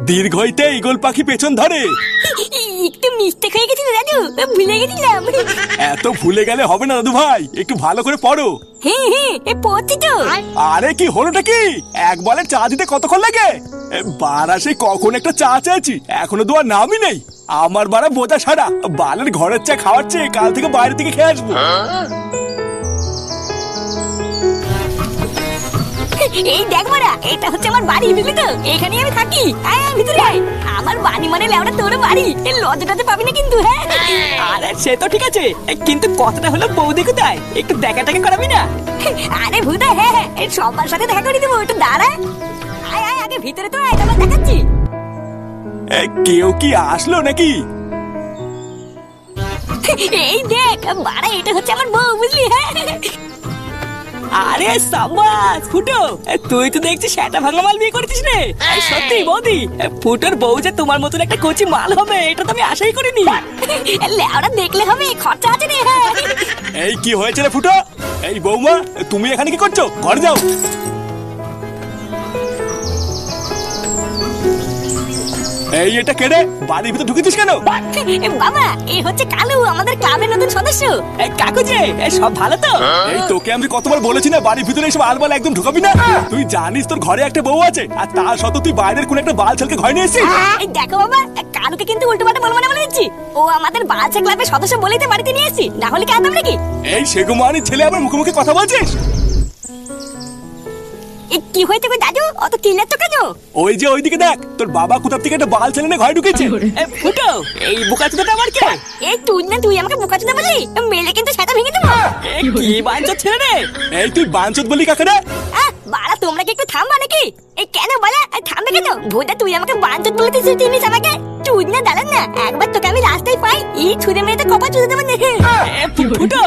দীর্ঘইতে eagle পাখি পেছন ধরে। একটু মিস্টেক হয়ে গেছিল দাদু, ভুলে গেছিলাম। এত ভুলে গেলে হবে না দাদু ভাই, একটু ভালো করে পড়ো। হ্যাঁ হ্যাঁ, পড়ছি তো। আরে কি হলোটা কি? এক বলে চা দিতে কতক্ষণ লাগে? বারা সে কখন একটা চা চাইছি, এখনো তো আর নামই নেই। আমার বারা বোঝা সারা, বালের ঘরের চা খাওয়াচ্ছে, কাল থেকে বাইরে থেকে খেয়ে আসবো। এই দেখ মারা, এটা হচ্ছে আমার বাড়ি, বুঝলি তো? এখানে আমি থাকি। আয় আয় ভিতরে আয়। আমার বাড়ি মানে লেওড়া তোর বাড়ি, এই লজ্জাটাতে পাবি না কিন্তু। হ্যাঁ আরে সে তো ঠিক আছে, কিন্তু কথাটা হলো বৌদি কোথায়, একটু দেখা টাকা করাবি না? আরে ভুদা, হ্যাঁ হ্যাঁ, এই সবার সাথে দেখা করে দেবো, একটু দাঁড়া। আয় আয়, আগে ভিতরে তো আয়, তারপর দেখাচ্ছি। কেউ কি আসলো নাকি? এই দেখ বাড়া, এটা হচ্ছে আমার বউ, বুঝলি? হ্যাঁ আরে সাবাস ফুটো, তুই তো দেখছি সেটা ভাঙা মাল বিয়ে করেছিস রে। সত্যি বৌদি, ফুটোর বউ যে তোমার মতন একটা কচি মাল হবে, এটা তো আমি আশাই করিনি। লেওড়া দেখলে হবে, খরচা আছে রে। হ্যাঁ এই কি হয়েছে রে ফুটো? এই বৌমা, তুমি এখানে কি করছো? ঘরে যাও। এই এটা কে রে? বাড়ির ভিতর ঢুকেছিস কেন? বাবা, এই হচ্ছে কালু, আমাদের ক্লাবের নতুন সদস্য। কাকু যে সব ভালো তো? এই তোকে আমি কতবার বলেছি না বাড়ির ভিতরে এসব আলবাল একদম ঢুকাবি না। তুই জানিস তোর ঘরে একটা বউ আছে, আর তার সত্ত্বেও তুই বাইরের কোন একটা বাল ছেলেকে ঘরে নিয়ে এসেছিস। এই দেখো বাবা, কালুকে কিন্তু উল্টো পাল্টা বলবো না বলে দিচ্ছি। ও আমাদের বাচ্চা ক্লাবের সদস্য বলেই তো বাড়িতে নিয়ে এসেছি, না হলে কি আনতাম নাকি? এই সেগুমানি ছেলে আবার মুখে মুখে কথা বলছিস? কি হয়েছে গো দাদু, অত চিল্লাচ্ছ কেন? ওই যে ওইদিকে দেখ, তোর বাবা কোথা থেকে একটা বাল ছেলে নিয়ে ঘরে ঢুকেছে। ফুটো, এই বুকাচোদাটা আমার কে? এই তুই না, তুই আমাকে বোকাচোদা বললি, মেলে কিন্তু সেটা ভেঙে দেবো। কি বাঞ্চো ছেলে রে? এই তুই বাঞ্চত বলি কাকে রে? বাড়া, তোমরা কি একটু থামবা নাকি? এই কেন বলা, থামবে কেন? ভোদা, তুই আমাকে বাঞ্চত বলেছিস, চিনিস আমাকে? চুদ না দাঁড়ান না, একবার তোকে আমি রাস্তায় পাই, এই ছুঁড়ে মেরে তো কপা চুদে দেবো। ফুটো,